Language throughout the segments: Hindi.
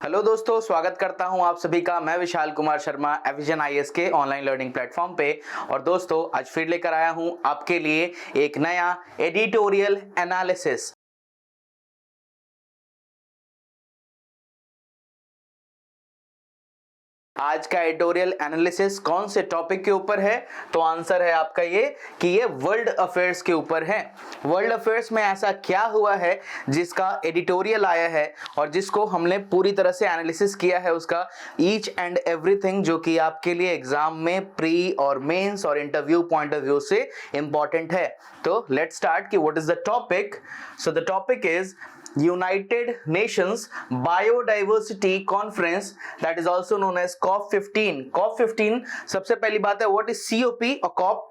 हेलो दोस्तों, स्वागत करता हूं आप सभी का। मैं विशाल कुमार शर्मा एविजन आईएएस के ऑनलाइन लर्निंग प्लेटफॉर्म पे। और दोस्तों, आज फिर लेकर आया हूं आपके लिए एक नया एडिटोरियल एनालिसिस। आज का एडिटोरियल एनालिसिस कौन से टॉपिक के ऊपर है? तो आंसर है आपका ये कि ये वर्ल्ड अफेयर्स के ऊपर है। वर्ल्ड अफेयर्स में ऐसा क्या हुआ है जिसका एडिटोरियल आया है और जिसको हमने पूरी तरह से एनालिसिस किया है, उसका ईच एंड एवरीथिंग, जो कि आपके लिए एग्जाम में प्री और मेंस और इंटरव्यू पॉइंट ऑफ व्यू से इंपॉर्टेंट है। तो लेट्स स्टार्ट कि what is the topic. So the topic is United Nations Biodiversity Conference, that is also known as COP15. COP15 सबसे पहली बात है, what is COP or COP?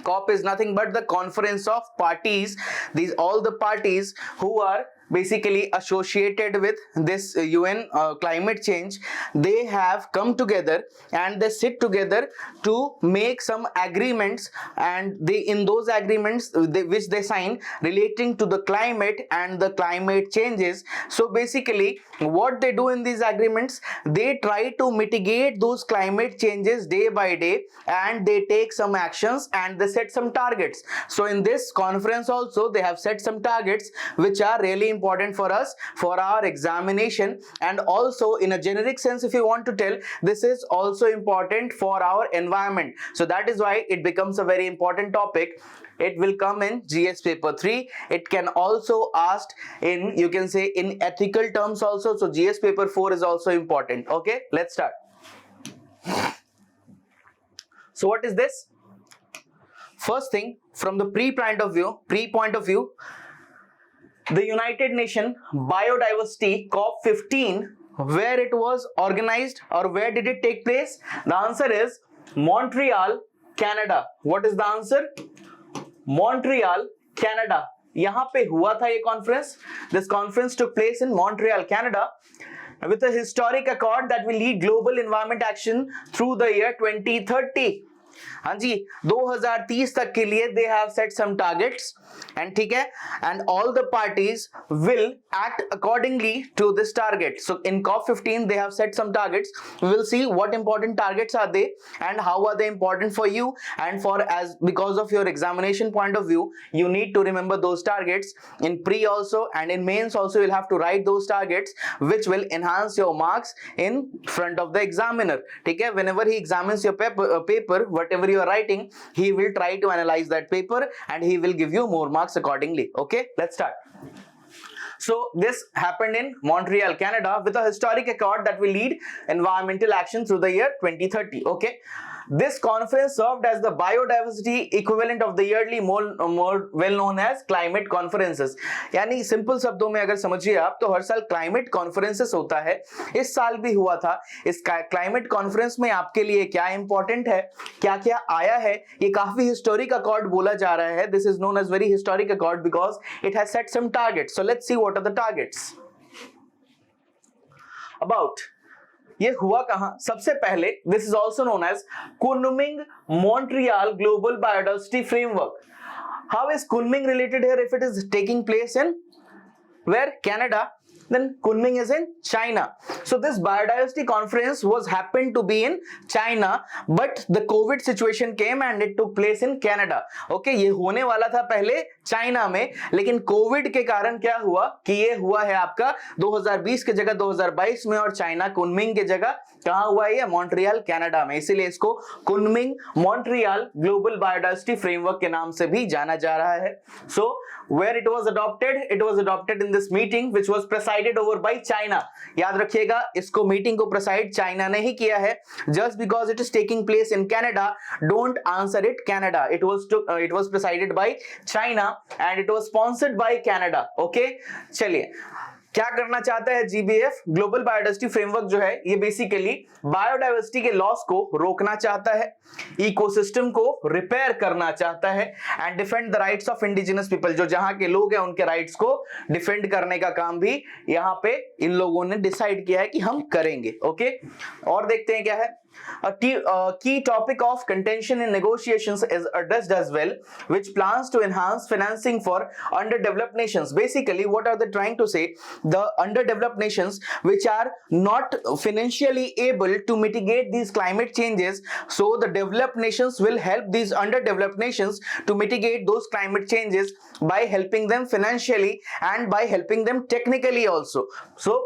COP is nothing but the conference of parties. These all the parties who are basically associated with this UN climate change, they have come together and they sit together to make some agreements, and they in those agreements which they sign relating to the climate and the climate changes. So basically what they do in these agreements, they try to mitigate those climate changes day by day, and they take some actions and they set some targets. So in this conference also they have set some targets which are really important for us for our examination, and also in a generic sense, if you want to tell, this is also important for our environment. So that is why it becomes a very important topic. It will come in GS paper 3. It can also asked in, you can say, in ethical terms also. So GS paper 4 is also important. Okay, let's start. So what is this? First thing, from the pre point of view, the United Nations Biodiversity COP15, where it was organized or where did it take place? The answer is Montreal, Canada. What is the answer? Montreal, Canada. यहाँ पे हुआ था ये conference. This conference took place in Montreal, Canada, with a historic accord that will lead global environment action through the year 2030. हाँ जी, 2030 तक के लिए they have set some targets, and ठीक है, and all the parties will act accordingly to this target. So in COP15 they have set some targets. We will see what important targets are they and how are they important for you, and for as because of your examination point of view, you need to remember those targets. In pre also and in mains also you'll have to write those targets, which will enhance your marks in front of the examiner. ठीक है, whenever he examines your paper, whatever you are writing, he will try to analyze that paper and he will give you more marks accordingly. Okay, let's start. So this happened in Montreal, Canada, with a historic accord that will lead environmental action through the year 2030. Okay, this conference served as the biodiversity equivalent of the yearly more well known as climate conferences. यानी सिंपल शब्दों में अगर समझिए आप, तो हर साल क्लाइमेट कॉन्फ्रेंसेस होता है. इस साल भी हुआ था. इस क्लाइमेट कॉन्फ्रेंस में आपके लिए क्या इंपॉर्टेंट है, क्या क्या आया है, ये काफी हिस्टोरिक अकॉर्ड बोला जा रहा है. This is known as very historic accord because it has set some targets. So let's see what are the targets. About ये हुआ कहां? सबसे पहले, this is also known as Kunming Montreal global biodiversity framework. How is Kunming related here if it is taking place in where? Canada. Then Kunming is in China. So this biodiversity conference was happened to be in China, but the COVID situation came and it took place in Canada. Okay, ये होने वाला था पहले चाइना में, लेकिन कोविड के कारण क्या हुआ कि ये हुआ है आपका 2020 के जगह 2022 में, और चाइना कुनमिंग के जगह कहां हुआ है? मॉन्ट्रियल, कनाडा में. इसीलिए इसको Kunming Montreal global biodiversity framework के नाम से भी जाना जा रहा है. So where it was adopted in this meeting which was presided over by China. याद रखिएगा, इसको मीटिंग को प्रेसाइड चाइना ने ही किया है. Just because it is taking place in Canada, don't answer it Canada. It was presided by China and it was sponsored by Canada. Okay, चलिए, क्या करना चाहता है GBF? ग्लोबल बायोडाइवर्सिटी फ्रेमवर्क जो है, ये बेसिकली बायोडाइवर्सिटी के लॉस को रोकना चाहता है, इकोसिस्टम को रिपेयर करना चाहता है, and defend the rights of indigenous people. जो जहां के लोग हैं उनके राइट्स को डिफेंड करने का काम भी यहां पे इन लोगों ने डिसाइड किया है कि हम करेंगे. ओके, और देखते हैं क्या है. key topic of contention in negotiations is addressed as well, which plans to enhance financing for underdeveloped nations. Basically, what are they trying to say? The underdeveloped nations which are not financially able to mitigate these climate changes, so the developed nations will help these underdeveloped nations to mitigate those climate changes by helping them financially and by helping them technically also. So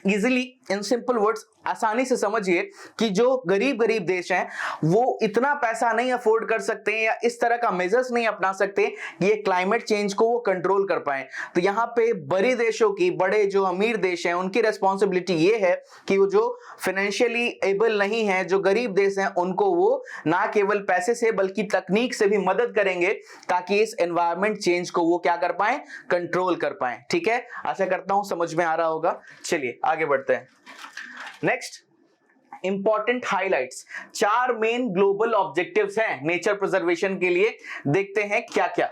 easily in simple words आसानी से समझिए कि जो गरीब गरीब देश हैं वो इतना पैसा नहीं अफोर्ड कर सकते हैं या इस तरह का मेजर्स नहीं अपना सकते कि ये क्लाइमेट चेंज को वो कंट्रोल कर पाए। तो यहाँ पे बड़े देशों की, बड़े जो अमीर देश हैं उनकी रेस्पॉन्सिबिलिटी ये है कि वो जो फाइनेंशियली एबल नहीं है, जो गरीब देश हैं, उनको वो ना केवल पैसे से बल्कि तकनीक से भी मदद करेंगे ताकि इस एनवायरमेंट चेंज को वो क्या कर पाए, कंट्रोल कर पाए। ठीक है, आशा करता हूं समझ में आ रहा होगा। चलिए आगे बढ़ते हैं। Next, important highlights. 4 main global objectives हैं नेचर प्रिजर्वेशन के लिए, देखते हैं क्या क्या।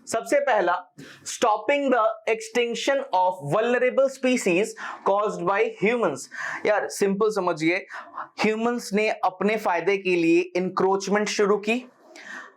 सबसे पहला, stopping the extinction of vulnerable species caused by humans. यार सिंपल समझिए, ह्यूमंस ने अपने फायदे के लिए इंक्रोचमेंट शुरू की।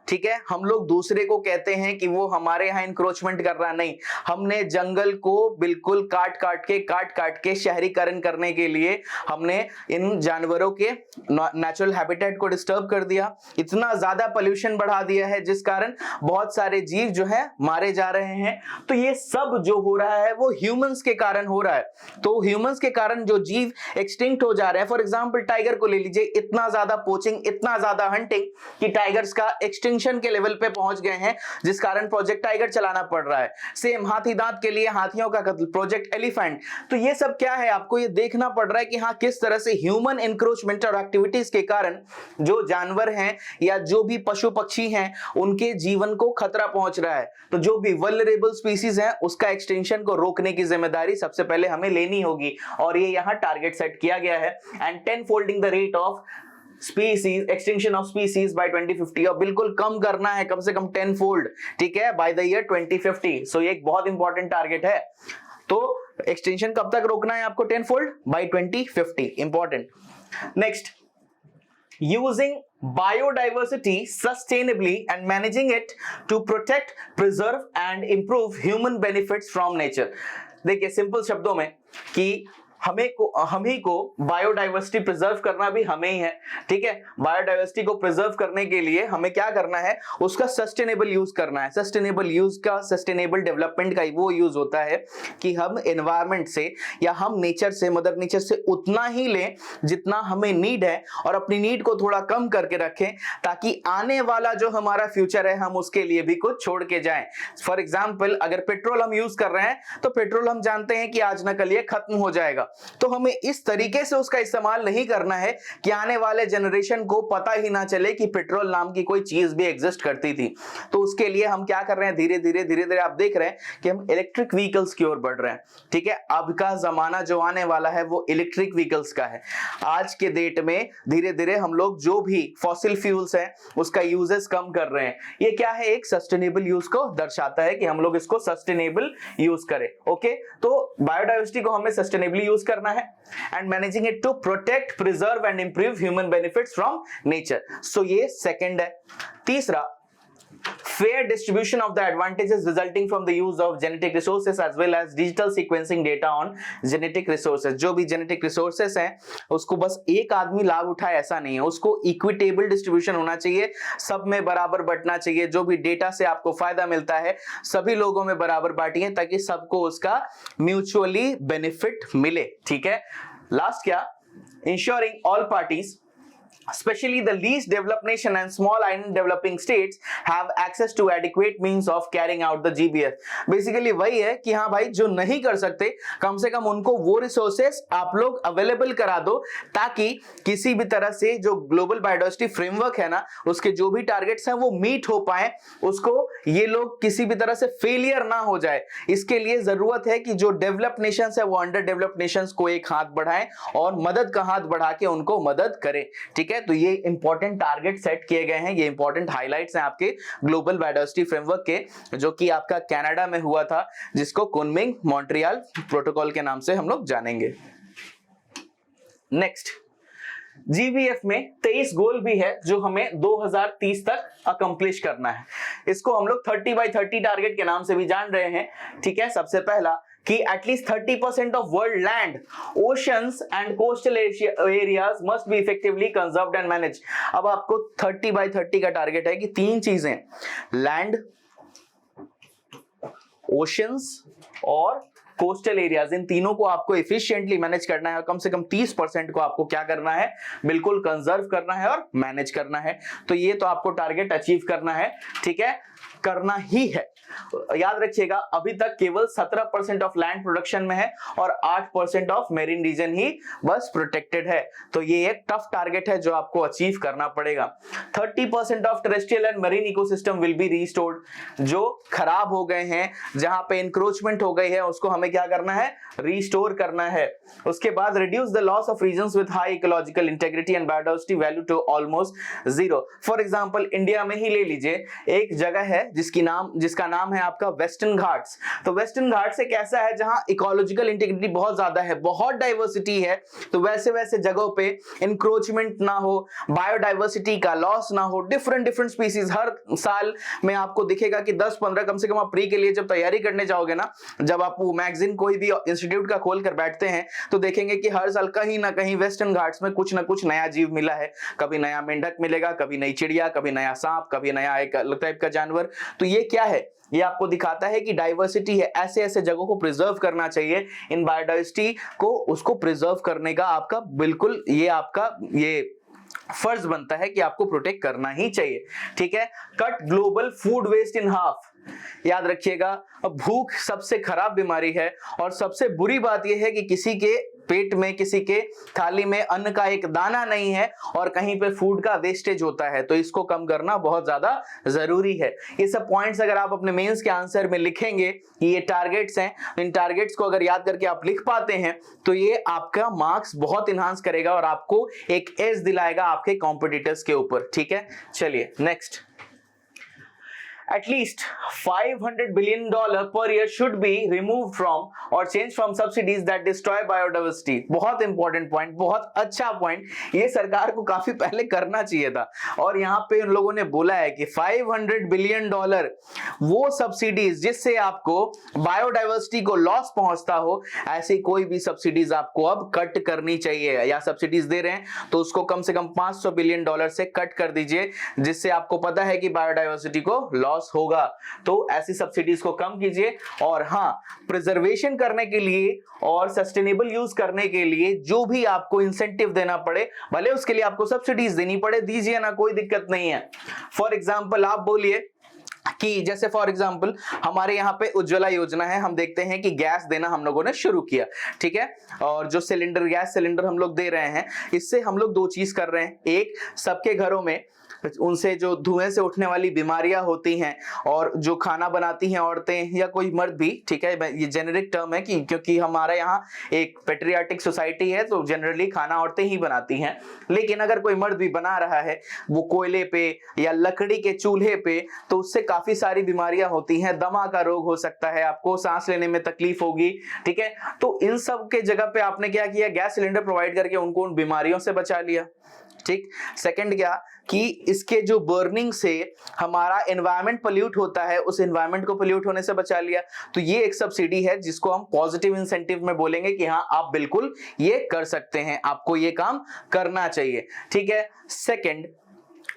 ठीक है, हम लोग दूसरे को कहते हैं कि वो हमारे यहाँ इंक्रोचमेंट कर रहा, नहीं, हमने जंगल को बिल्कुल काट काट के शहरीकरण करने के लिए हमने इन जानवरों के नेचुरल हैबिटेट को डिस्टर्ब कर दिया, इतना ज्यादा पोल्यूशन बढ़ा दिया है जिस कारण बहुत सारे जीव जो है मारे जा रहे हैं। तो ये सब जो हो रहा है वो ह्यूमंस के कारण हो रहा है। तो ह्यूमंस के कारण जो जीव एक्सटिंक्ट हो जा रहे हैं, फॉर एग्जाम्पल टाइगर को ले लीजिए, इतना ज्यादा पोचिंग, इतना ज्यादा हंटिंग कि टाइगर्स का एक्सटिंक्शन के लेवल पे पहुंच गए हैं, जिस कारण प्रोजेक्ट टाइगर चलाना पड़ रहा है। सेम हाथी दांत के लिए हाथियों का कत्ल, प्रोजेक्ट एलिफेंट। तो ये सब क्या है, आपको ये देखना पड़ रहा है कि हाँ किस तरह से ह्यूमन इंक्रोचमेंट और एक्टिविटीज के कारण जो जानवर हैं या जो भी पशु पक्षी हैं उनके जीवन को खतरा पहुंच रहा है। तो जो भी वल्नरेबल स्पीसीज हैं उसका एक्सटेंशन को रोकने की जिम्मेदारी सबसे पहले हमें लेनी होगी, और ये यहां टारगेट सेट किया गया है। And 10 folding the rate of species, extinction of species bye 2050, और बिल्कुल कम करना है, कम से कम 10 फोल्ड, ठीक है, बाय द ईयर 2050। सो ये एक बहुत इंपॉर्टेंट टारगेट है। तो एक्सटेंशन कब तक रोकना है आपको? 10 fold by 2050, important. Next, using biodiversity sustainably and managing it to protect, preserve and improve human benefits from nature। देखिए सिंपल शब्दों में कि हम ही को बायोडाइवर्सिटी प्रिजर्व करना भी हमें ही है। ठीक है, बायोडाइवर्सिटी को प्रिजर्व करने के लिए हमें क्या करना है, उसका सस्टेनेबल यूज करना है। सस्टेनेबल यूज का, सस्टेनेबल डेवलपमेंट का वो यूज होता है कि हम एनवायरमेंट से या हम नेचर से, मदर नेचर से उतना ही लें जितना हमें नीड है, और अपनी नीड को थोड़ा कम करके रखें ताकि आने वाला जो हमारा फ्यूचर है हम उसके लिए भी कुछ छोड़ के जाएं। फॉर एग्जाम्पल, अगर पेट्रोल हम यूज कर रहे हैं तो पेट्रोल हम जानते हैं कि आज न कल ये खत्म हो जाएगा, तो हमें इस तरीके से उसका इस्तेमाल नहीं करना है कि आने वाले जनरेशन को पता ही ना चले कि पेट्रोल नाम की कोई चीज भी एग्जिस्ट करती थी। तो उसके लिए हम क्या कर रहे हैं, धीरे धीरे आप देख रहे हैं कि हम इलेक्ट्रिक व्हीकल्स की ओर बढ़ रहे हैं। ठीक है, अब का जमाना जो आने वाला है वो इलेक्ट्रिक व्हीकल्स का है। आज के डेट में धीरे धीरे हम लोग जो भी फॉसिल फ्यूल्स है उसका यूजेस कम कर रहे हैं। ये क्या है, एक सस्टेनेबल यूज को दर्शाता है कि हम लोग इसको सस्टेनेबल यूज करें। ओके, तो बायोडाइवर्सिटी को हमें सस्टेनेबली यूज करना है, and managing it to protect, preserve and improve human benefits from nature. So ये सेकंड है। तीसरा, fair distribution of the advantages resulting from the use of genetic resources as well as digital sequencing data on genetic resources। जो भी genetic resources हैं उसको बस एक आदमी लाभ उठाए ऐसा नहीं है, उसको equitable distribution होना चाहिए, सब में बराबर बंटना चाहिए। जो भी डेटा से आपको फायदा मिलता है सभी लोगों में बराबर बांटिए ताकि सबको उसका म्यूचुअली बेनिफिट मिले। ठीक है, लास्ट क्या, ensuring all parties, especially the least developed nation and small island developing states have access to adequate means of carrying out the GBS। Basically वही है कि हाँ भाई, जो नहीं कर सकते कम से कम उनको वो रिसोर्सेस आप लोग अवेलेबल करा दो ताकि किसी भी तरह से जो ग्लोबल बायोडाइवर्सिटी फ्रेमवर्क है ना उसके जो भी टारगेट्स हैं वो मीट हो पाए, उसको ये लोग किसी भी तरह से फेलियर ना हो जाए। इसके लिए जरूरत है कि जो डेवलप्ड नेशंस है वो अंडर डेवलप्ड नेशंस को एक हाथ बढ़ाएं और मदद का हाथ बढ़ा के उनको मदद करें। ठीक है, तो ये इंपॉर्टेंट टारगेट सेट किए गए हैं, ये इंपॉर्टेंट हाइलाइट्स हैं आपके ग्लोबल बायोडाइवर्सिटी फ्रेमवर्क के, जो कि आपका कनाडा में हुआ था, जिसको कुनमिंग मॉन्ट्रियल प्रोटोकॉल के नाम से हम लोग जानेंगे। नेक्स्ट, जीवीएफ में 23 गोल भी है जो हमें 2030 तक अकम्प्लिश करना है। इसको हम लोग 30x30 टारगेट के नाम से भी जान रहे हैं। ठीक है, सबसे पहला कि at least 30% of world land, oceans and coastal areas must be effectively conserved and manage. अब आपको 30x30 का टारगेट है कि 3 चीजें, लैंड, ओशंस और कोस्टल एरियाज, इन तीनों को आपको एफिशिएंटली मैनेज करना है और कम से कम 30% को आपको क्या करना है, बिल्कुल कंजर्व करना है और मैनेज करना है। तो ये तो आपको टारगेट अचीव करना है। ठीक है, करना ही है। याद रखिएगा, अभी तक केवल 17% ऑफ लैंड प्रोडक्शन में है और 8% ऑफ मेरीन रीजन ही बस प्रोटेक्टेड है। तो ये एक टफ टारगेट है जो आपको अचीव करना पड़ेगा। 30% of terrestrial and marine ecosystem will be restored. जो खराब हो गए हैं, जहां पे इंक्रोचमेंट हो गई है, उसको हमें क्या करना है, रीस्टोर करना है। उसके बाद reduce the loss of regions with high ecological integrity and biodiversity value to almost zero. For example India में ही ले लीजिए, एक जगह है जिसका नाम है आपका वेस्टर्न घाट्स। तो वेस्टर्न घाट्स एक ऐसा है जहां इकोलॉजिकल इंटीग्रिटी बहुत ज्यादा है, बहुत डाइवर्सिटी है। तो वैसे वैसे जगहों पे इंक्रोचमेंट ना हो, बायोडाइवर्सिटी का लॉस ना हो, डिफरेंट स्पीसीज हर साल में आपको दिखेगा कि 10-15 कम से कम आप प्री के लिए जब तैयारी करने जाओगे ना, जब आप वो मैगजीन कोई भी इंस्टीट्यूट का खोल कर बैठते हैं तो देखेंगे कि हर साल कहीं ना कहीं वेस्टर्न घाट्स में कुछ ना कुछ नया जीव मिला है। कभी नया मेंढक मिलेगा, कभी नई चिड़िया, कभी नया सांप, कभी नया एक अलग टाइप का जानवर। तो ये क्या है, ये आपको दिखाता है कि डाइवर्सिटी है, ऐसे ऐसे जगहों को प्रिजर्व करना चाहिए। इन बायोडाइवर्सिटी को, उसको प्रिजर्व करने का आपका बिल्कुल ये आपका ये फर्ज बनता है कि आपको प्रोटेक्ट करना ही चाहिए। ठीक है, cut global food waste in half. याद रखिएगा, भूख सबसे खराब बीमारी है और सबसे बुरी बात यह है कि किसी के पेट में, किसी के थाली में अन्न का एक दाना नहीं है और कहीं पे फूड का वेस्टेज होता है। तो इसको कम करना बहुत ज्यादा जरूरी है। ये सब पॉइंट्स अगर आप अपने मेंस के आंसर में लिखेंगे कि ये टारगेट्स हैं, इन टारगेट्स को अगर याद करके आप लिख पाते हैं तो ये आपका मार्क्स बहुत इनहांस करेगा और आपको एक एज दिलाएगा आपके कॉम्पिटिटर्स के ऊपर। ठीक है, चलिए next. At least $500 billion per year should be removed from or changed from subsidies that destroy biodiversity। बहुत इंपॉर्टेंट पॉइंट, बहुत अच्छा पॉइंट। ये सरकार को काफी पहले करना चाहिए था और यहाँ पे उन लोगों ने बोला है कि $500 बिलियन वो सब्सिडीज जिससे आपको बायोडाइवर्सिटी को लॉस पहुंचता हो, ऐसी कोई भी सब्सिडीज आपको अब कट करनी चाहिए। या सब्सिडीज दे रहे हैं तो उसको कम से कम $500 बिलियन से कट कर दीजिए, जिससे आपको पता है कि बायोडाइवर्सिटी को लॉस होगा। तो ऐसी सब्सिडीज को कम कीजिए और हाँ, प्रिजर्वेशन करने के लिए और सस्टेनेबल यूज करने के लिए जो भी आपको इंसेंटिव देना पड़े, भले उसके लिए आपको सब्सिडीज देनी पड़े, दीजिए ना, कोई दिक्कत नहीं है। फॉर एग्जांपल आप बोलिए कि जैसे फॉर एग्जांपल हमारे यहाँ पे उज्ज्वला योजना है, हम देखते हैं कि गैस देना हम लोगों ने शुरू किया। ठीक है, और जो सिलेंडर, गैस सिलेंडर हम लोग दे रहे हैं, इससे हम लोग 2 चीज कर रहे हैं। एक, सबके घरों में उनसे जो धुएं से उठने वाली बीमारियां होती हैं और जो खाना बनाती हैं औरतें या कोई मर्द भी, ठीक है, ये जेनेरिक टर्म है कि क्योंकि हमारा यहाँ एक पेट्रियाटिक सोसाइटी है तो जनरली खाना औरतें ही बनाती हैं। लेकिन अगर कोई मर्द भी बना रहा है वो कोयले पे या लकड़ी के चूल्हे पे, तो उससे काफी सारी बीमारियां होती हैं। दमा का रोग हो सकता है, आपको सांस लेने में तकलीफ होगी। ठीक है, तो इन सब के जगह पे आपने क्या किया, गैस सिलेंडर प्रोवाइड करके उनको उन बीमारियों से बचा लिया। ठीक, सेकंड क्या कि इसके जो बर्निंग से हमारा एनवायरनमेंट पोल्यूट होता है, उस एनवायरनमेंट को पोल्यूट होने से बचा लिया। तो ये एक सब्सिडी है जिसको हम पॉजिटिव इंसेंटिव में बोलेंगे कि हाँ, आप बिल्कुल ये कर सकते हैं, आपको ये काम करना चाहिए। ठीक है, सेकंड,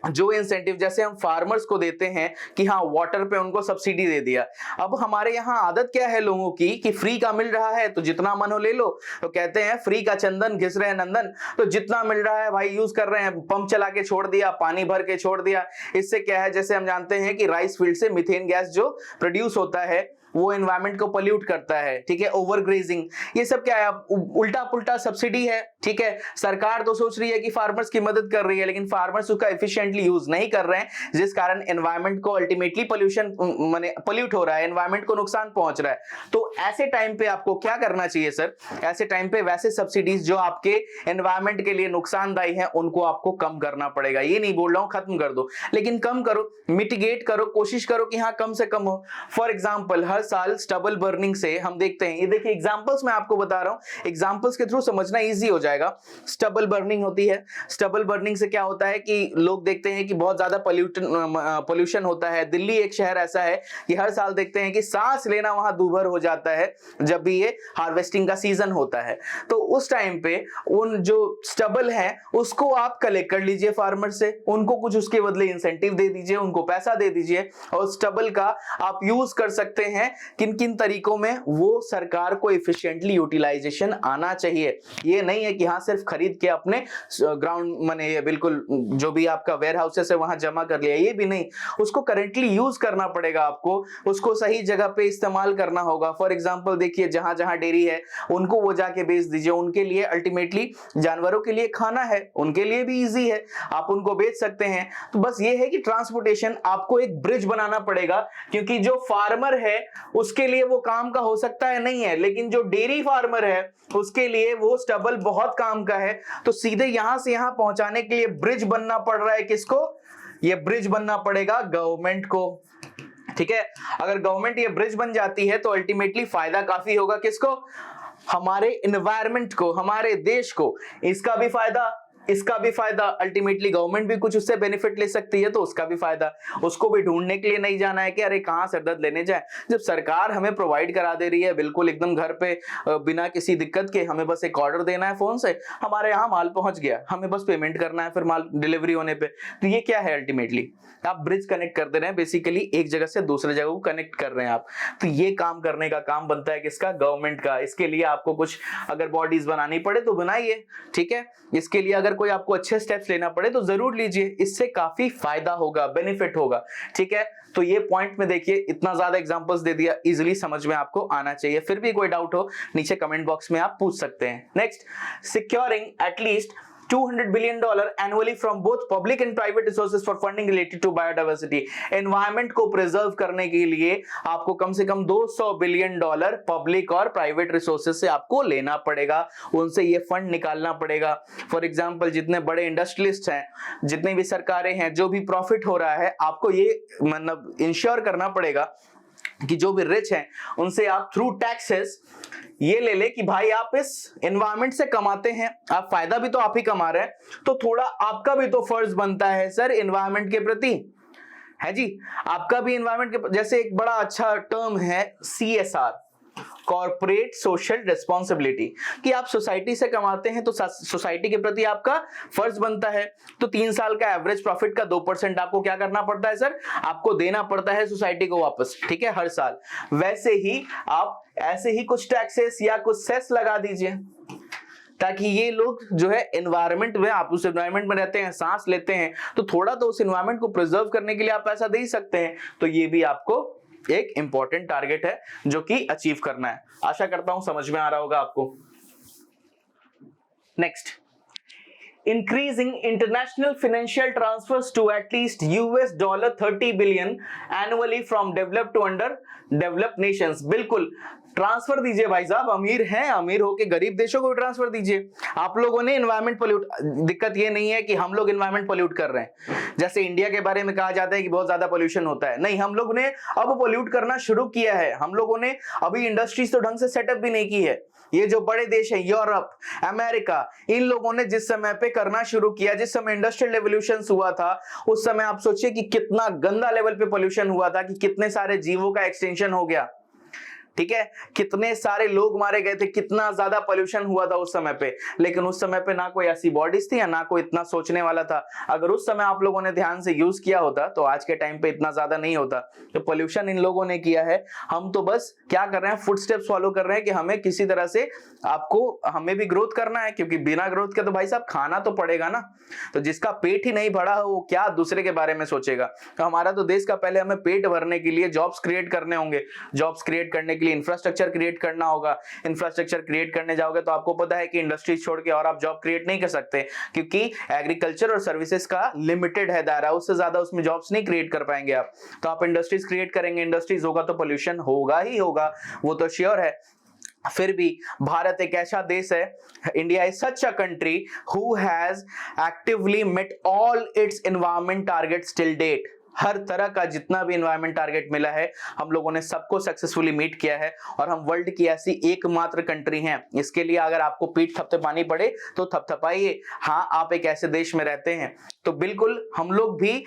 जो इंसेंटिव जैसे हम फार्मर्स को देते हैं कि हाँ, वाटर पे उनको सब्सिडी दे दिया। अब हमारे यहाँ आदत क्या है लोगों की कि फ्री का मिल रहा है तो जितना मन हो ले लो। तो कहते हैं फ्री का चंदन घिस रहे हैं नंदन, तो जितना मिल रहा है भाई यूज कर रहे हैं, पंप चला के छोड़ दिया, पानी भर के छोड़ दिया। इससे क्या है, जैसे हम जानते हैं कि राइस फील्ड से मीथेन गैस जो प्रोड्यूस होता है वो एनवायरनमेंट को पोल्यूट करता है। ठीक है, ओवरग्रेजिंग, ये सब क्या है, उल्टा पुल्टा सब्सिडी है। ठीक है, सरकार तो सोच रही है कि फार्मर्स की मदद कर रही है, लेकिन फार्मर्स उसका एफिशिएंटली यूज नहीं कर रहे हैं, जिस कारण एनवायरनमेंट को अल्टीमेटली पोल्यूट हो रहा है, एनवायरनमेंट को नुकसान पहुंच रहा है। तो ऐसे टाइम पे आपको क्या करना चाहिए सर, ऐसे टाइम पे वैसे सब्सिडीज जो आपके एनवायरनमेंट के लिए नुकसानदायी है उनको आपको कम करना पड़ेगा। ये नहीं बोल रहा हूं खत्म कर दो, लेकिन कम करो, मिटिगेट करो, कोशिश करो कि हाँ कम से कम हो। फॉर एग्जाम्पल, हर हर साल स्टबल बर्निंग से हम देखते हैं, ये देखिए एग्जांपल्स मैं आपको बता रहा हूं, एग्जांपल्स के थ्रू समझना इजी हो जाएगा। स्टबल बर्निंग होती है, स्टबल बर्निंग से क्या होता है कि लोग देखते हैं कि बहुत ज्यादा पोल्यूशन होता है। दिल्ली एक शहर ऐसा है कि हर साल देखते हैं कि सांस लेना वहां दूभर हो जाता है जब भी ये हार्वेस्टिंग का सीजन होता है। तो उस टाइम पे उन जो स्टबल है उसको आप कलेक्ट कर लीजिए फार्मर से, उनको कुछ उसके बदले इंसेंटिव दे दीजिए, उनको पैसा दे दीजिए, और स्टबल का आप यूज कर सकते हैं किन किन तरीकों में, वो सरकार को इफिशिएंटली यूटिलाइजेशन आना चाहिए। ये नहीं है कि हाँ सिर्फ खरीद के अपने ग्राउंड माने बिल्कुल जो भी आपका वेयर हाउसेस है वहां जमा कर लिया, ये भी नहीं, उसको करेंटली यूज करना पड़ेगा आपको, उसको सही जगह पे इस्तेमाल करना होगा। फॉर एग्जांपल देखिए जहां जहां डेयरी है उनको वो जाके बेच दीजिए, उनके लिए अल्टीमेटली जानवरों के लिए खाना है, उनके लिए भी इजी है, आप उनको बेच सकते हैं। तो बस ये है कि ट्रांसपोर्टेशन आपको एक ब्रिज बनाना पड़ेगा, क्योंकि जो फार्मर है उसके लिए वो काम का हो सकता है नहीं है, लेकिन जो डेयरी फार्मर है उसके लिए वो स्टबल बहुत काम का है। तो सीधे यहां से यहां पहुंचाने के लिए ब्रिज बनना पड़ रहा है किसको? ये ब्रिज बनना पड़ेगा गवर्नमेंट को। ठीक है, अगर गवर्नमेंट ये ब्रिज बन जाती है तो अल्टीमेटली फायदा काफी होगा किसको? हमारे एनवायरनमेंट को, हमारे देश को, इसका भी फायदा, इसका भी फायदा, अल्टीमेटली गवर्नमेंट भी कुछ उससे बेनिफिट ले सकती है तो उसका भी फायदा। उसको भी ढूंढने के लिए नहीं जाना है कि अरे कहां सरदर्द लेने जाए, जब सरकार हमें प्रोवाइड करा दे रही है बिल्कुल एकदम घर पे बिना किसी दिक्कत के, हमें बस एक ऑर्डर देना है फोन से, हमारे यहाँ माल पहुंच गया, हमें बस पेमेंट करना है फिर माल डिलीवरी होने पे। तो ये क्या है? अल्टीमेटली आप ब्रिज कनेक्ट कर दे रहे हैं, बेसिकली एक जगह से दूसरे जगह को कनेक्ट कर रहे हैं आप। तो ये काम करने का काम बनता है किसका? गवर्नमेंट का। इसके लिए आपको कुछ अगर बॉडीज बनानी पड़े तो बनाइए, ठीक है, इसके लिए अगर कोई आपको अच्छे स्टेप्स लेना पड़े तो जरूर लीजिए, इससे काफी फायदा होगा, बेनिफिट होगा। ठीक है, तो ये पॉइंट में देखिए इतना ज्यादा एग्जांपल्स दे दिया, इजीली समझ में आपको आना चाहिए। फिर भी कोई डाउट हो नीचे कमेंट बॉक्स में आप पूछ सकते हैं। Next, securing at least $200 billion annually from both public and private resources for funding related to biodiversity। Environment को प्रिजर्व करने के लिए आपको कम से कम $200 बिलियन पब्लिक और प्राइवेट रिसोर्सेज से आपको लेना पड़ेगा, उनसे ये फंड निकालना पड़ेगा। फॉर एग्जांपल जितने बड़े इंडस्ट्रियलिस्ट हैं, जितनी भी सरकारें हैं, जो भी प्रॉफिट हो रहा है, आपको ये मतलब इंश्योर करना पड़ेगा कि जो भी रिच हैं उनसे आप थ्रू टैक्सेस ये ले ले कि भाई आप इस एनवायरनमेंट से कमाते हैं, आप फायदा भी तो आप ही कमा रहे हैं, तो थोड़ा आपका भी तो फर्ज बनता है सर एनवायरनमेंट के प्रति, है जी, आपका भी एनवायरनमेंट के, जैसे एक बड़ा अच्छा टर्म है CSR, कॉर्पोरेट सोशल रिस्पॉन्सिबिलिटी, कि आप सोसाइटी से कमाते हैं तो सोसाइटी के प्रति आपका फर्ज बनता है। तो 3 साल का एवरेज प्रॉफिट का 2% आपको क्या करना पड़ता है सर? आपको देना पड़ता है सोसाइटी को वापस, ठीक है, हर साल। वैसे ही आप ऐसे ही कुछ टैक्सेस या कुछ सेस लगा दीजिए, ताकि ये लोग जो है एनवायरनमेंट में, आप उस एनवायरनमेंट में रहते हैं, सांस लेते हैं, तो थोड़ा तो उस एनवायरनमेंट को प्रिजर्व करने के लिए आप पैसा दे ही सकते हैं। तो ये भी आपको एक इंपॉर्टेंट टारगेट है जो कि अचीव करना है। आशा करता हूं समझ में आ रहा होगा आपको। Next, increasing international financial transfers to at least $30 billion annually from developed to underdeveloped nations। बिल्कुल ट्रांसफर दीजिए भाई साहब, अमीर हैं, अमीर होके गरीब देशों को भी ट्रांसफर दीजिए। आप लोगों ने एनवायरमेंट पोल्यूट, दिक्कत ये नहीं है कि हम लोग एनवायरमेंट पोल्यूट कर रहे हैं, जैसे इंडिया के बारे में कहा जाता है कि बहुत ज्यादा पोल्यूशन होता है, नहीं, हम लोग ने अब पोल्यूट करना शुरू किया है। हम लोगों ने अभी इंडस्ट्रीज तो ढंग से सेटअप भी नहीं की है। ये जो बड़े देश हैं, यूरोप, अमेरिका, इन लोगों ने जिस समय पे करना शुरू किया, जिस समय इंडस्ट्रियल रेवोल्यूशन हुआ था, उस समय आप सोचिए कि कितना गंदा लेवल पे पोल्यूशन हुआ था, कि कितने सारे जीवों का एक्सटेंशन हो गया, ठीक है, कितने सारे लोग मारे गए थे, कितना ज्यादा पोल्यूशन हुआ था उस समय पे। लेकिन उस समय पे ना कोई ऐसी बॉडीज थी, ना कोई इतना सोचने वाला था। अगर उस समय आप लोगों ने ध्यान से यूज किया होता तो आज के टाइम पे इतना ज्यादा नहीं होता। तो पोल्यूशन इन लोगों ने किया है, हम तो बस क्या कर रहे हैं, फुटस्टेप्स फॉलो कर रहे हैं कि हमें किसी तरह से आपको, हमें भी ग्रोथ करना है, क्योंकि बिना ग्रोथ के तो भाई साहब खाना तो पड़ेगा ना। तो जिसका पेट ही नहीं भरा हो वो क्या दूसरे के बारे में सोचेगा। तो हमारा तो देश का पहले हमें पेट भरने के लिए जॉब्स क्रिएट करने होंगे, जॉब्स क्रिएट करने के लिए इंफ्रास्ट्रक्चर क्रिएट करना होगा। इंफ्रास्ट्रक्चर क्रिएट करने जाओगे तो आपको पता है कि इंडस्ट्रीज छोड़ के और आप जॉब क्रिएट नहीं कर सकते, क्योंकि एग्रीकल्चर और सर्विसेज का लिमिटेड है दायरा, उससे ज्यादा उसमें जॉब्स नहीं क्रिएट कर पाएंगे आप। तो आप इंडस्ट्रीज क्रिएट करेंगे, इंडस्ट्रीज होगा तो पोल्यूशन होगा ही होगा, वो तो श्योर है। फिर भी भारत एक ऐसा देश है, India is such a country who has actively met all its environment targets till date. हर तरह का जितना भी एनवायरमेंट टारगेट मिला है हम लोगों ने सबको सक्सेसफुली मीट किया है और हम वर्ल्ड की ऐसी एकमात्र कंट्री हैं। इसके लिए अगर आपको पीठ थपथपानी पड़े तो थपथपाइए, हाँ आप एक ऐसे देश में रहते हैं। तो बिल्कुल हम लोग भी,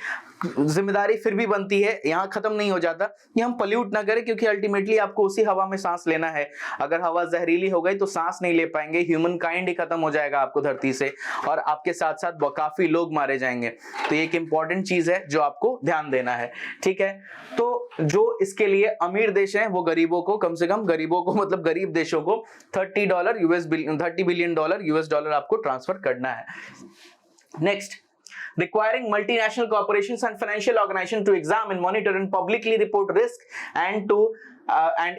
जिम्मेदारी फिर भी बनती है, यहाँ खत्म नहीं हो जाता कि हम पॉल्यूट ना करें, क्योंकि अल्टीमेटली आपको उसी हवा में सांस लेना है। अगर हवा जहरीली हो गई तो सांस नहीं ले पाएंगे, ह्यूमन काइंड ही खत्म हो जाएगा आपको धरती से, और आपके साथ साथ काफी लोग मारे जाएंगे। तो ये एक इंपॉर्टेंट चीज है जो आपको ध्यान देना है, ठीक है। तो जो इसके लिए अमीर देश हैं वो गरीबों को, कम से कम गरीबों को मतलब गरीब देशों को $30 बिलियन यूएस डॉलर आपको ट्रांसफर करना है। Next, requiring multinational corporations and financial organizations to examine, monitor and publicly report risk and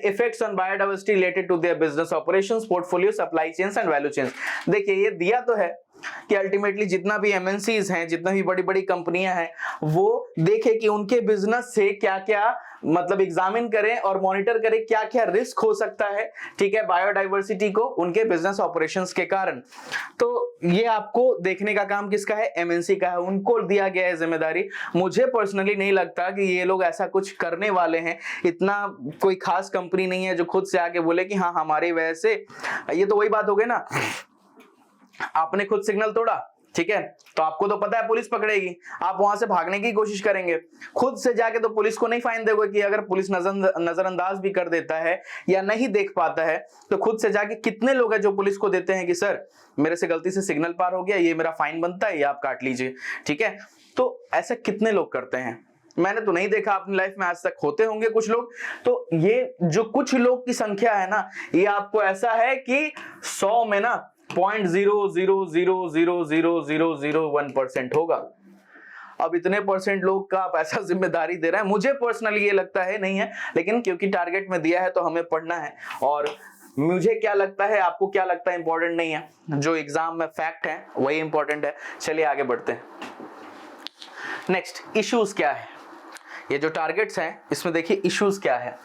effects on biodiversity related to their business operations, portfolio, supply chains and value chains। देखिए ये दिया तो है कि अल्टीमेटली जितना भी एमएनसीज हैं, जितना भी बड़ी बड़ी कंपनियां हैं, वो देखें कि उनके बिजनेस से क्या क्या मतलब एग्जामिन करें और मॉनिटर करें क्या क्या रिस्क हो सकता है, ठीक है, बायोडाइवर्सिटी को उनके बिजनेस ऑपरेशंस के कारण। तो ये आपको देखने का काम किसका है? एमएनसी का है, उनको दिया गया है जिम्मेदारी। मुझे पर्सनली नहीं लगता कि ये लोग ऐसा कुछ करने वाले हैं, इतना कोई खास कंपनी नहीं है जो खुद से आके बोले कि हाँ हमारी वजह से। ये तो वही बात हो गई ना, आपने खुद सिग्नल तोड़ा, ठीक है, तो आपको तो पता है पुलिस पकड़ेगी, आप वहां से भागने की कोशिश करेंगे, खुद से जाके तो पुलिस को नहीं फाइन दोगे कि अगर पुलिस नजरअंदाज भी कर देता है या नहीं देख पाता है तो खुद से जाके कितने लोग हैं जो पुलिस को देते हैं कि सर मेरे से गलती से सिग्नल पार हो गया, ये मेरा फाइन बनता है, ये आप काट लीजिए, ठीक है। तो ऐसा कितने लोग करते हैं? मैंने तो नहीं देखा अपनी लाइफ में आज तक, होते होंगे कुछ लोग। तो ये जो कुछ लोग की संख्या है ना, ये आपको ऐसा है कि 100 में ना 0.0000001% होगा। अब इतने परसेंट लोग का आप ऐसा जिम्मेदारी दे रहे हैं, मुझे पर्सनली ये लगता है नहीं है, लेकिन क्योंकि टारगेट में दिया है तो हमें पढ़ना है। और मुझे क्या लगता है, आपको क्या लगता है, इंपॉर्टेंट नहीं है, जो एग्जाम में फैक्ट है वही इंपॉर्टेंट है। चलिए आगे बढ़ते हैं। नेक्स्ट, इश्यूज क्या है? ये जो टारगेट्स हैं इसमें देखिए इश्यूज क्या है।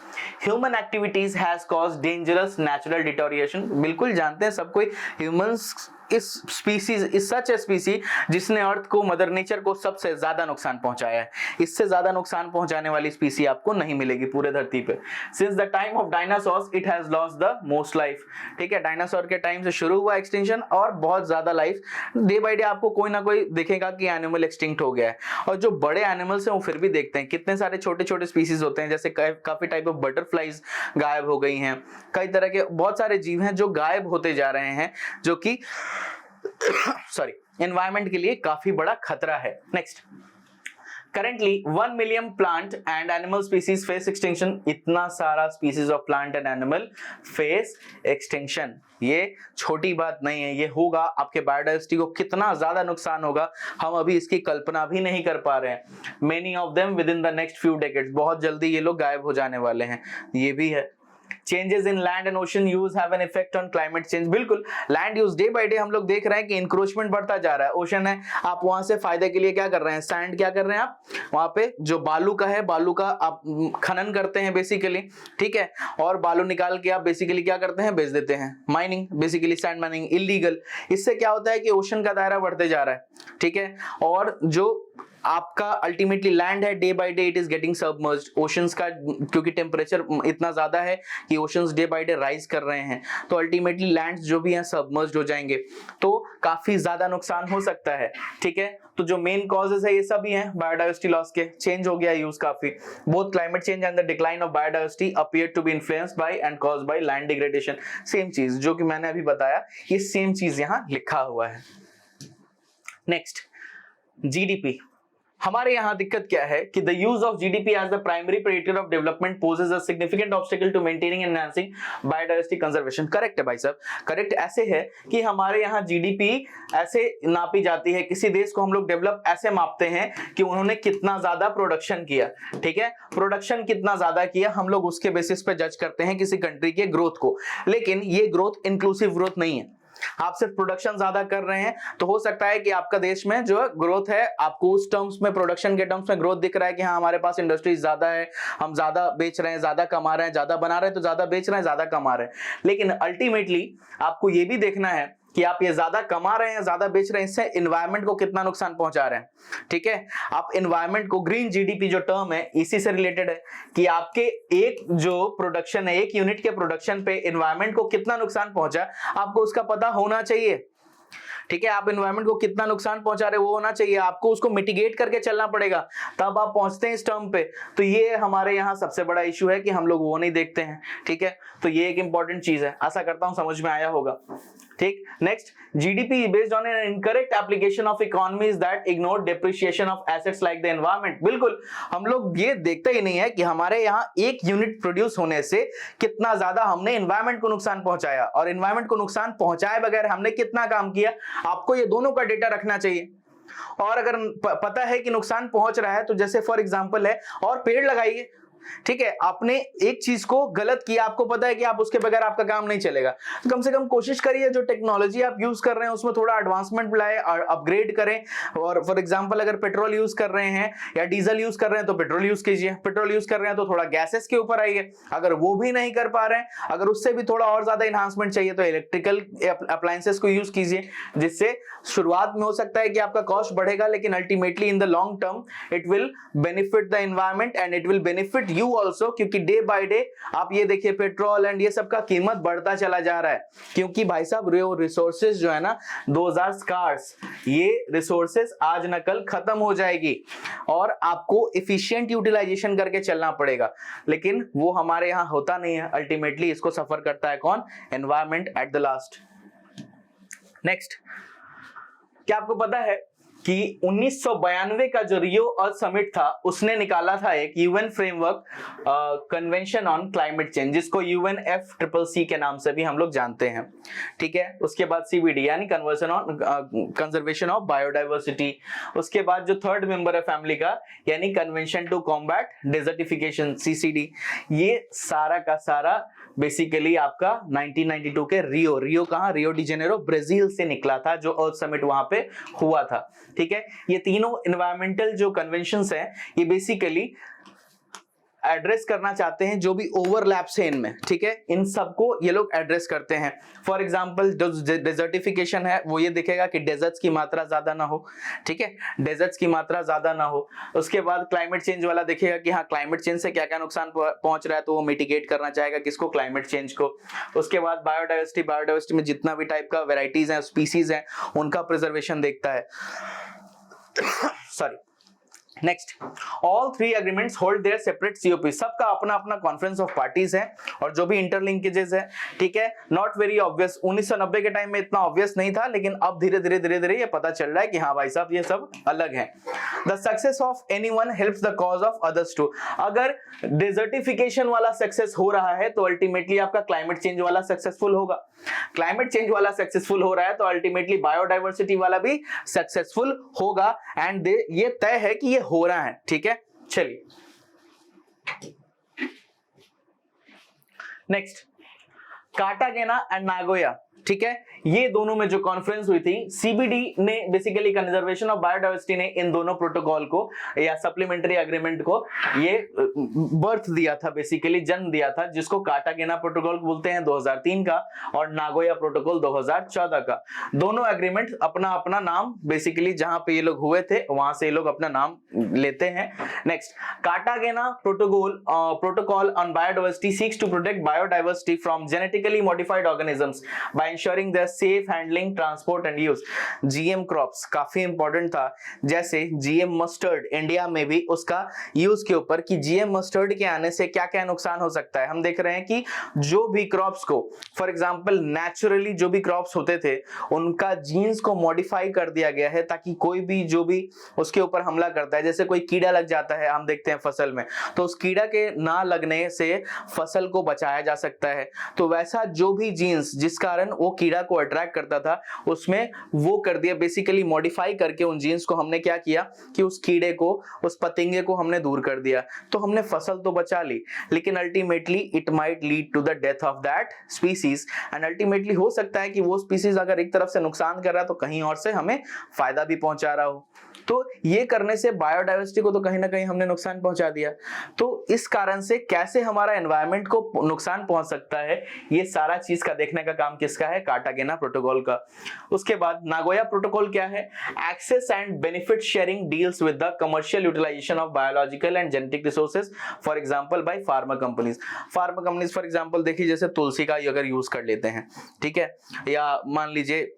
Human activities has caused dangerous natural deterioration. बिल्कुल जानते हैं सब कोई, ह्यूमंस इस स्पीसीज इज सच ए स्पीसी जिसने अर्थ को, मदर नेचर को सबसे ज्यादा नुकसान पहुंचाया है। इससे ज्यादा नुकसान पहुंचाने वाली स्पीसी आपको नहीं मिलेगी पूरे धरती पे। Since the time of dinosaurs it has lost the most life, ठीक है, डायनासोर के टाइम से शुरू हुआ एक्सटिंक्शन और बहुत ज्यादा लाइफ। डे बाय डे आपको कोई ना कोई दिखेगा कि एनिमल एक्सटिंक्ट हो गया है। और जो बड़े एनिमल्स हैं वो फिर भी देखते हैं, कितने सारे छोटे छोटे स्पीसीज होते हैं, जैसे काफी टाइप ऑफ बटरफ्लाइज गायब हो गई हैं, कई तरह के बहुत सारे जीव हैं जो गायब होते जा रहे हैं, जो कि सॉरी एनवायरमेंट के लिए काफी बड़ा खतरा है। Next, currently 1 million plant and animal species face extinction। इतना सारा species of plant and animal face extinction, ये छोटी बात नहीं है, ये होगा, आपके बायोडाइवर्सिटी को कितना ज्यादा नुकसान होगा हम अभी इसकी कल्पना भी नहीं कर पा रहे हैं। many of them within the next few decades, बहुत जल्दी ये लोग गायब हो जाने वाले हैं, ये भी है। Changes in land and ocean use have an effect on climate change. बिल्कुल, land use day by day हम लोग देख रहे हैं कि इंक्रोचमेंट बढ़ता जा रहा है। ओशन है, आप वहां से फायदे के लिए क्या कर रहे हैं, सैंड क्या कर रहे हैं आप, वहां पे जो बालू का है, बालू का आप खनन करते हैं बेसिकली, ठीक है, और बालू निकाल के आप बेसिकली क्या करते हैं, बेच देते हैं, mining, basically sand mining illegal. इससे क्या होता है कि ओशन का दायरा बढ़ते जा रहा है, ठीक है, और जो आपका अल्टीमेटली लैंड है day by day it is getting submerged. Oceans का क्योंकि टेम्परेचर इतना ज्यादा है कि oceans day by day rise कर रहे हैं, तो अल्टीमेटली लैंड्स जो भी हैं सबमर्ज्ड हो जाएंगे, तो काफी ज्यादा नुकसान हो सकता है, ठीक है। तो जो मेन कॉजेस है ये सभी हैं बायोडाइवर्सिटी लॉस के। चेंज हो गया यूज काफी, both climate change and the decline of biodiversity appear to be influenced by and caused by land degradation. Same चीज जो कि मैंने अभी बताया, ये सेम चीज यहाँ लिखा हुआ है। Next, GDP. हमारे यहाँ दिक्कत क्या है कि the use of GDP as the primary predictor of development poses a significant obstacle to maintaining and enhancing biodiversity conservation. Correct है भाई साहब, करेक्ट ऐसे है कि हमारे यहाँ जीडीपी ऐसे नापी जाती है, किसी देश को हम लोग डेवलप ऐसे मापते हैं कि उन्होंने कितना ज्यादा प्रोडक्शन किया, ठीक है, प्रोडक्शन कितना ज्यादा किया, हम लोग उसके बेसिस पे जज करते हैं किसी कंट्री के ग्रोथ को। लेकिन ये ग्रोथ इंक्लूसिव ग्रोथ नहीं है। आप सिर्फ प्रोडक्शन ज्यादा कर रहे हैं तो हो सकता है कि आपका देश में जो ग्रोथ है, आपको उस टर्म्स में, प्रोडक्शन के टर्म्स में ग्रोथ दिख रहा है कि हाँ हमारे पास इंडस्ट्रीज ज्यादा है, हम ज्यादा बेच रहे हैं, ज्यादा कमा रहे हैं, ज्यादा बना रहे हैं तो ज्यादा बेच रहे हैं, ज्यादा कमा रहे हैं। लेकिन अल्टीमेटली आपको ये भी देखना है कि आप ये ज्यादा कमा रहे हैं, ज्यादा बेच रहे हैं, इससे एनवायरनमेंट को कितना नुकसान पहुंचा रहे हैं। ठीक है, आप एनवायरनमेंट को, ग्रीन जीडीपी जो टर्म है इसी से रिलेटेड है कि आपके एक जो प्रोडक्शन है, एक यूनिट के प्रोडक्शन पे एनवायरनमेंट को कितना नुकसान पहुंचा, आपको उसका पता होना चाहिए। ठीक है, आप एनवायरनमेंट को कितना नुकसान पहुंचा रहे हो वो होना चाहिए, आपको उसको मिटिगेट करके चलना पड़ेगा, तब आप पहुंचते हैं इस टर्म पे। तो ये हमारे यहाँ सबसे बड़ा इशू है कि हम लोग वो नहीं देखते हैं। ठीक है, तो ये एक इंपॉर्टेंट चीज है, आशा करता हूं समझ में आया होगा। ठीक, next, GDP based on an incorrect application of economies that ignore depreciation of assets like the environment. बिल्कुल, हम लोग ये देखते ही नहीं है कि हमारे यहाँ एक यूनिट प्रोड्यूस होने से कितना ज्यादा हमने एनवायरनमेंट को नुकसान पहुंचाया, और एनवायरनमेंट को नुकसान पहुंचाए बगैर हमने कितना काम किया। आपको ये दोनों का डेटा रखना चाहिए, और अगर पता है कि नुकसान पहुंच रहा है तो जैसे फॉर एग्जांपल है, और पेड़ लगाइए। ठीक है, आपने एक चीज को गलत किया, आपको पता है कि आप उसके बगैर आपका काम नहीं चलेगा, तो कम से कम कोशिश करिए जो टेक्नोलॉजी आप यूज कर रहे हैं उसमें थोड़ा एडवांसमेंट लाए और अपग्रेड करें। और फॉर एग्जांपल अगर पेट्रोल यूज कर रहे हैं या डीजल यूज कर रहे हैं तो पेट्रोल यूज कीजिए, पेट्रोल यूज कर रहे हैं तो थोड़ा गैसेस के ऊपर आइए। अगर वो भी नहीं कर पा रहे हैं, अगर उससे भी थोड़ा और ज्यादा एनहांसमेंट चाहिए तो इलेक्ट्रिकल अप्लायंसेस को यूज कीजिए, जिससे शुरुआत में हो सकता है कि आपका कॉस्ट बढ़ेगा, लेकिन ultimately in the long term it will benefit the environment and it will benefit you also. क्योंकि डे बाय डे आप ये देखिए पेट्रोल एंड ये सब का कीमत बढ़ता चला जा रहा है, क्योंकि भाई साहब रिसोर्सेज जो है ना, 2000 स्कार्स, ये रिसोर्सेज आज न कल खत्म हो जाएगी और आपको एफिशिएंट यूटिलाइजेशन करके चलना पड़ेगा, लेकिन वो हमारे यहाँ होता नहीं है। अल्टीमेटली इसको सफर करता है कौन? Environment at the last. Next, क्या आपको पता है कि 1992 का जो रियो अर्थ समिट था उसने निकाला था एक UN framework convention on climate change, जिसको UNFCCC के नाम से भी हम लोग जानते हैं। ठीक है, उसके बाद CBD यानी कंजर्वेशन ऑफ बायोडाइवर्सिटी, उसके बाद जो थर्ड मेंबर है फैमिली का यानी convention to combat desertification CCD। ये सारा का सारा बेसिकली आपका 1992 के रियो कहां? रियो डी जेनेरो ब्राजील से निकला था, जो अर्थ समिट वहां पे हुआ था। ठीक है, ये तीनों एनवायरमेंटल जो कन्वेंशंस हैं ये बेसिकली एड्रेस करना चाहते हैं जो भी ओवरलैप्स है इनमें। ठीक है, इन सबको ये लोग एड्रेस करते हैं। फॉर एग्जांपल जो डेजर्टिफिकेशन है वो ये दिखेगा कि डेजर्ट्स की मात्रा ज्यादा ना हो। ठीक है, डेजर्ट्स की मात्रा ज्यादा ना हो। उसके बाद क्लाइमेट चेंज वाला देखेगा कि हाँ क्लाइमेट चेंज से क्या क्या नुकसान पहुंच रहा है, तो वो मिटिगेट करना चाहेगा किसको? क्लाइमेट चेंज को। उसके बाद बायोडाइवर्सिटी में जितना भी टाइप का वेराइटीज हैं, स्पीसीज हैं, उनका प्रिजर्वेशन देखता है। Sorry. Next, all three agreements hold their separate COP। सबका अपना अपना कॉन्फ्रेंस ऑफ पार्टीज है और जो भी इंटरलिंकेजेस है। ठीक है, नॉट वेरी ऑब्वियस। 1990 के टाइम में इतना ऑब्वियस नहीं था, लेकिन अब धीरे धीरे ये पता चल रहा है कि हाँ भाई साहब ये सब अलग है। The success of anyone helps the cause of others too. अगर डेजर्टिफिकेशन वाला सक्सेस हो रहा है तो अल्टीमेटली आपका क्लाइमेट चेंज वाला सक्सेसफुल होगा। क्लाइमेट चेंज वाला सक्सेसफुल हो रहा है तो अल्टीमेटली बायोडाइवर्सिटी वाला भी सक्सेसफुल होगा, एंड ये तय है कि ये हो रहा है। ठीक है, चलिए नेक्स्ट, कार्टागेना एंड नागोया। ठीक है, ये दोनों में जो कॉन्फ्रेंस हुई थी, CBD ने बेसिकली कंजर्वेशन ऑफ बायोडाइवर्सिटी ने इन दोनों प्रोटोकॉल को या सप्लीमेंट्री एग्रीमेंट को ये बर्थ दिया था, बेसिकली जन्म दिया था, जिसको कार्टागेना प्रोटोकॉल बोलते हैं 2003 का और नागोया प्रोटोकॉल 2014 का। दोनों एग्रीमेंट अपना अपना नाम बेसिकली जहां पे ये लोग हुए थे वहां से ये लोग अपना नाम लेते हैं। Next, Cartagena protocol on biodiversity seeks to protect biodiversity from genetically modified organisms by ensuring their safe handling, transport and use. GM crops काफी इंपॉर्टेंट था, जैसे GM मस्टर्ड इंडिया में भी उसका यूज के ऊपर कि GM मस्टर्ड के आने से क्या क्या नुकसान हो सकता है। हम देख रहे हैं कि जो भी क्रॉप्स को फॉर एग्जांपल नेचुरली जो भी क्रॉप्स होते थे उनका जीन्स को मॉडिफाई कर दिया गया है ताकि कोई भी जो भी उसके ऊपर हमला करता है, जैसे कोई कीड़ा लग जाता है हम देखते हैं फसल में, तो उस कीड़ा के ना लगने से फसल को बचाया जा सकता है। तो वैसा जो भी जीन्स जिस कारण वो कीड़ा को अट्रैक्ट करता था उसमें वो कर दिया, बेसिकली मॉडिफाई करके उन जीन्स को हमने क्या किया कि उस कीड़े को, उस पतंगे को हमने दूर कर दिया। तो हमने फसल तो बचा ली, लेकिन ultimately it might lead to the death of that species, and ultimately हो सकता है कि वो स्पीसीज अगर एक तरफ से नुकसान कर रहा है तो कहीं और से हमें फायदा भी पहुंचा रहा हो। तो ये करने से बायोडाइवर्सिटी को तो कहीं ना कहीं हमने नुकसान पहुंचा दिया। तो इस कारण से कैसे हमारा एनवायरनमेंट को नुकसान पहुंच सकता है, ये सारा चीज का देखने का काम किसका है, कार्टागेना प्रोटोकॉल का। उसके बाद नागोया प्रोटोकॉल क्या है, access and benefit sharing deals with the commercial utilization of biological and genetic resources for example by pharma companies. Pharma companies for example देखिए, जैसे तुलसी का अगर यूज कर लेते हैं, ठीक है, या मान लीजिए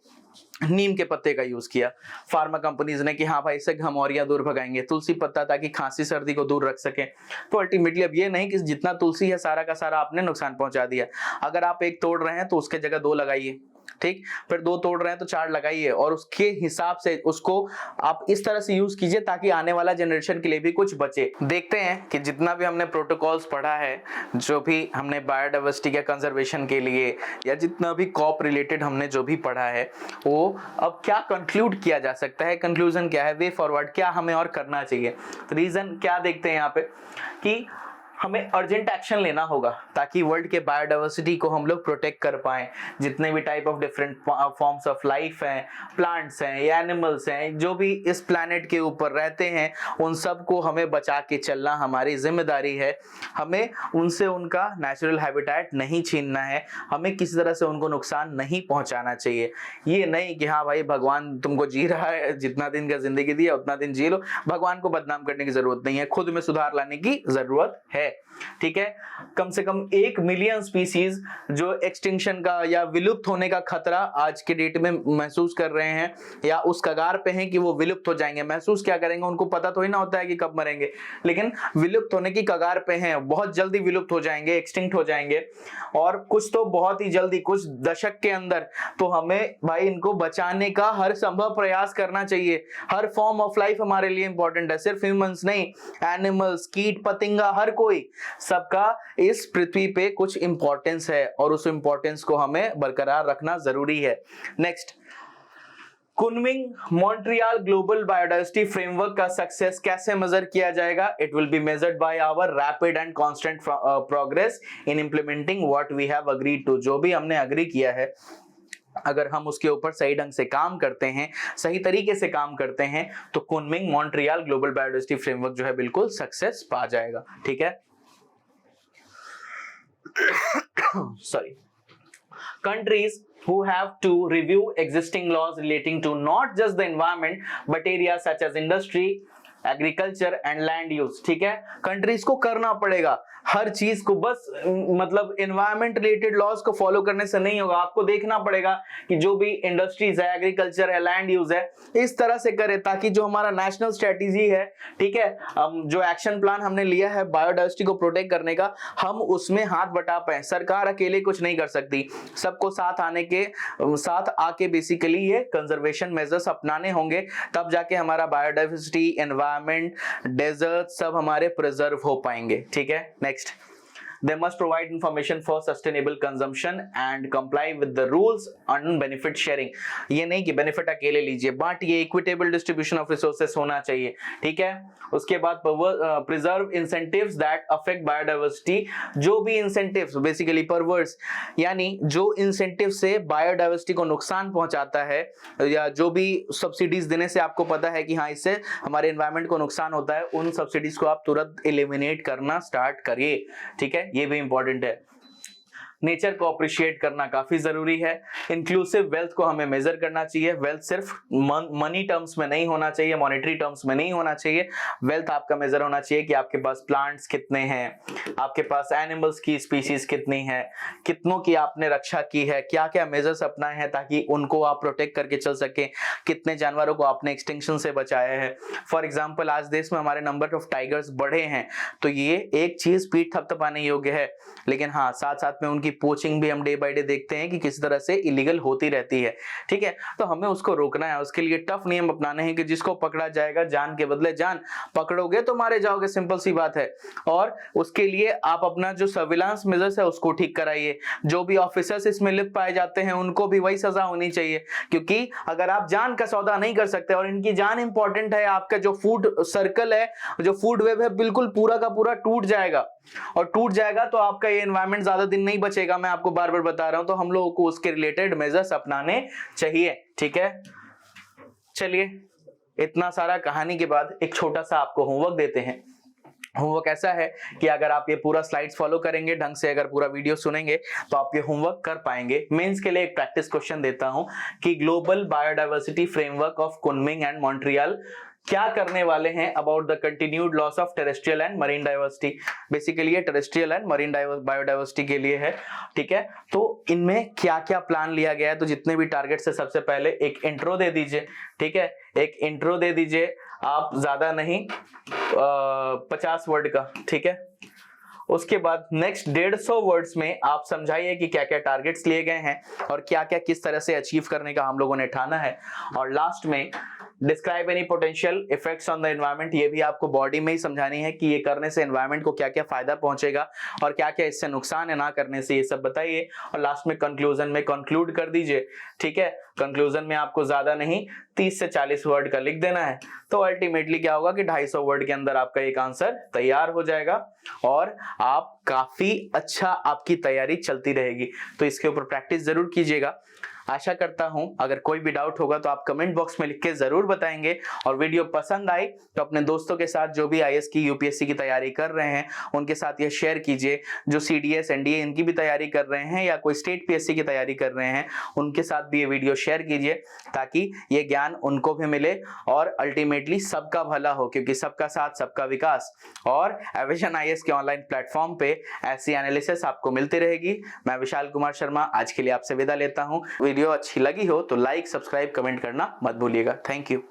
नीम के पत्ते का यूज किया फार्मा कंपनीज ने कि हाँ भाई इससे घमौरियां दूर भगाएंगे, तुलसी पत्ता ताकि खांसी सर्दी को दूर रख सके। तो अल्टीमेटली अब ये नहीं कि जितना तुलसी है सारा का सारा आपने नुकसान पहुंचा दिया। अगर आप एक तोड़ रहे हैं तो उसके जगह 2 लगाइए, ठीक, फिर 2 तोड़ रहे हैं तो 4 लगाइए, और उसके हिसाब से उसको आप इस तरह से यूज कीजिए ताकि आने वाला जनरेशन के लिए भी कुछ बचे। देखते हैं कि जितना भी हमने प्रोटोकॉल्स पढ़ा है, जो भी हमने बायोडाइवर्सिटी के कंजर्वेशन के लिए या जितना भी कॉप रिलेटेड हमने जो भी पढ़ा है, वो अब क्या कंक्लूड किया जा सकता है, कंक्लूजन क्या है, वे फॉरवर्ड क्या हमें और करना चाहिए। रीजन क्या देखते हैं यहाँ पे कि हमें अर्जेंट एक्शन लेना होगा ताकि वर्ल्ड के बायोडाइवर्सिटी को हम लोग प्रोटेक्ट कर पाएं। जितने भी type of different forms of life हैं, प्लांट्स हैं या एनिमल्स हैं, जो भी इस प्लैनेट के ऊपर रहते हैं, उन सब को हमें बचा के चलना हमारी जिम्मेदारी है। हमें उनसे उनका नेचुरल हैबिटेट नहीं छीनना है, हमें किसी तरह से उनको नुकसान नहीं पहुंचाना चाहिए। ये नहीं कि हाँ भाई भगवान तुमको जी रहा है, जितना दिन का जिंदगी दिया उतना दिन जी लो, भगवान को बदनाम करने की जरूरत नहीं है, खुद में सुधार लाने की जरूरत है। ठीक है, कम से कम 1 मिलियन स्पीसीज जो एक्सटिंक्शन का या विलुप्त होने का खतरा आज के डेट में महसूस कर रहे हैं या उस कगार पे हैं कि वो विलुप्त हो जाएंगे। महसूस क्या करेंगे, उनको पता तो ही ना होता है कि कब मरेंगे, लेकिन विलुप्त होने की कगार पे हैं, बहुत जल्दी विलुप्त हो जाएंगे, एक्सटिंक्ट हो जाएंगे, और कुछ तो बहुत ही जल्दी, कुछ दशक के अंदर। तो हमें भाई इनको बचाने का हर संभव प्रयास करना चाहिए। हर फॉर्म ऑफ लाइफ हमारे लिए इंपॉर्टेंट है, सिर्फ ह्यूमंस नहीं, एनिमल्स, कीट पतंगा, हर कोई, सबका इस पृथ्वी पे कुछ इंपॉर्टेंस है और उस इंपॉर्टेंस को हमें बरकरार रखना जरूरी है। Next, Kunming Montreal global biodiversity framework का सक्सेस कैसे मेजर किया जाएगा? It will be measured by our rapid and constant progress in implementing what we have agreed to. जो भी हमने अग्री किया है, अगर हम उसके ऊपर सही ढंग से काम करते हैं, सही तरीके से काम करते हैं, तो Kunming Montreal global biodiversity framework जो है बिल्कुल सक्सेस पा जाएगा। ठीक है, sorry, countries who have to review existing laws relating to not just the environment but areas such as industry, agriculture and land use. ठीक है, कंट्रीज को करना पड़ेगा हर चीज को, बस मतलब एनवायरमेंट रिलेटेड लॉज को फॉलो करने से नहीं होगा। आपको देखना पड़ेगा कि जो भी इंडस्ट्रीज है, एग्रीकल्चर है, लैंड यूज है, इस तरह से करे ताकि जो हमारा नेशनल स्ट्रेटेजी है, ठीक है, जो एक्शन प्लान हमने लिया है बायोडाइवर्सिटी को प्रोटेक्ट करने का, हम उसमें हाथ बटा पाए। सरकार अकेले कुछ नहीं कर सकती, सबको साथ आके बेसिकली ये कंजर्वेशन मेजर्स अपनाने होंगे, तब जाके हमारा बायोडाइवर्सिटी, एनवायरमेंट, डेजर्ट सब हमारे प्रिजर्व हो पाएंगे। ठीक है, next, they must provide information for sustainable consumption and comply with the rules on benefit sharing। ये नहीं कि बेनिफिट अकेले लीजिए, बांटिए, इक्विटेबल डिस्ट्रीब्यूशन ऑफ रिसोर्सेस होना चाहिए। ठीक है, उसके बाद preserve incentives that affect biodiversity. जो भी इंसेंटिव्स बेसिकली परवर्स, यानी जो इंसेंटिव से बायोडाइवर्सिटी को नुकसान पहुंचाता है, या जो भी सब्सिडीज देने से आपको पता है कि हाँ इससे हमारे एनवायरमेंट को नुकसान होता है, उन सब्सिडीज को आप तुरंत एलिमिनेट करना स्टार्ट करिए। ठीक है, ये भी इंपॉर्टेंट है। नेचर को अप्रिशिएट करना काफी जरूरी है। इंक्लूसिव वेल्थ को हमें मेजर करना चाहिए। वेल्थ सिर्फ मनी टर्म्स में नहीं होना चाहिए, मॉनेटरी टर्म्स में नहीं होना चाहिए। वेल्थ आपका मेजर होना चाहिए कि आपके पास प्लांट्स कितने हैं, आपके पास एनिमल्स की स्पीसीज कितनी है, कितनों की आपने रक्षा की है, क्या क्या मेजर्स अपनाए हैं ताकि उनको आप प्रोटेक्ट करके चल सके, कितने जानवरों को आपने एक्सटिंक्शन से बचाया है। फॉर एग्जाम्पल, आज देश में हमारे नंबर ऑफ टाइगर्स बढ़े हैं, तो ये एक चीज पीठ थपथपाने योग्य है। लेकिन हाँ, साथ साथ में उनकी पोचिंग भी हम डे बाय डे देखते हैं कि किस तरह से इलीगल होती रहती है। ठीक है, तो हमें उसको रोकना है। उसके लिए टफ नियम अपनाने हैं कि जिसको पकड़ा जाएगा जान के बदले जान, पकड़ोगे तो मारे जाओगे, सिंपल सी बात है। और उसके लिए आप अपना जो सर्विलांस मेजर्स है उसको ठीक कराइए। जो भी ऑफिसर्स इसमें लिप्त पाए जाते हैं उनको भी वही सजा होनी चाहिए, क्योंकि अगर आप जान का सौदा नहीं कर सकते, और इनकी जान इंपॉर्टेंट है, आपका जो फूड सर्कल है, जो फूड वेब है, बिल्कुल पूरा का पूरा टूट जाएगा। और टूट जाएगा तो आपका ये एनवायरमेंट ज्यादा दिन नहीं बचेगा, मैं आपको बार बार बता रहा हूं। तो हम लोगों को उसके रिलेटेड मेजर्स अपनाने चाहिए। ठीक है, चलिए इतना सारा कहानी के बाद एक छोटा सा आपको होमवर्क देते हैं। होमवर्क ऐसा है कि अगर आप ये पूरा स्लाइड्स फॉलो करेंगे ढंग से, अगर पूरा वीडियो सुनेंगे तो आप ये होमवर्क कर पाएंगे। मेंस के लिए एक प्रैक्टिस क्वेश्चन देता हूं कि global biodiversity framework of Kunming and Montreal क्या करने वाले हैं about the continued loss of terrestrial and marine diversity. Basically ये टेरेस्ट्रियल एंड मरीन बायोडाइवर्सिटी के लिए है, ठीक है। तो इनमें क्या क्या प्लान लिया गया है, तो जितने भी टारगेट्स है सबसे पहले एक इंट्रो दे दीजिए, ठीक है, एक इंट्रो दे दीजिए आप, ज्यादा नहीं 50 वर्ड का, ठीक है। उसके बाद नेक्स्ट 150 वर्ड्स में आप समझाइए कि क्या क्या टारगेट्स लिए गए हैं और क्या क्या किस तरह से अचीव करने का हम लोगों ने ठाना है। और लास्ट में describe any potential effects on the environment, ये भी आपको बॉडी में ही समझानी है कि ये करने से एनवायरनमेंट को क्या क्या फायदा पहुंचेगा और क्या क्या इससे नुकसान है ना करने से, ये सब बताइए। और लास्ट में कंक्लूजन में कंक्लूड कर दीजिए, ठीक है। कंक्लूजन में आपको ज्यादा नहीं 30 से 40 वर्ड का लिख देना है। तो अल्टीमेटली क्या होगा कि 250 वर्ड के अंदर आपका एक आंसर तैयार हो जाएगा और आप काफी अच्छा आपकी तैयारी चलती रहेगी। तो इसके ऊपर प्रैक्टिस जरूर कीजिएगा। आशा करता हूं अगर कोई भी डाउट होगा तो आप कमेंट बॉक्स में लिख के जरूर बताएंगे। और वीडियो पसंद आई तो अपने दोस्तों के साथ जो भी आईएएस की यूपीएससी की तैयारी कर रहे हैं उनके साथ ये शेयर कीजिए। जो सीडीएस एनडीए इनकी भी तैयारी कर रहे हैं या कोई स्टेट पीएससी की तैयारी कर रहे हैं उनके साथ भी ये वीडियो शेयर कीजिए, ताकि ये ज्ञान उनको भी मिले और अल्टीमेटली सबका भला हो, क्योंकि सबका साथ सबका विकास। और एविजन आईएएस के ऑनलाइन प्लेटफॉर्म पे ऐसी एनालिसिस आपको मिलती रहेगी। मैं विशाल कुमार शर्मा आज के लिए आपसे विदा लेता हूं। वीडियो अच्छी लगी हो तो लाइक, सब्सक्राइब, कमेंट करना मत भूलिएगा। Thank you.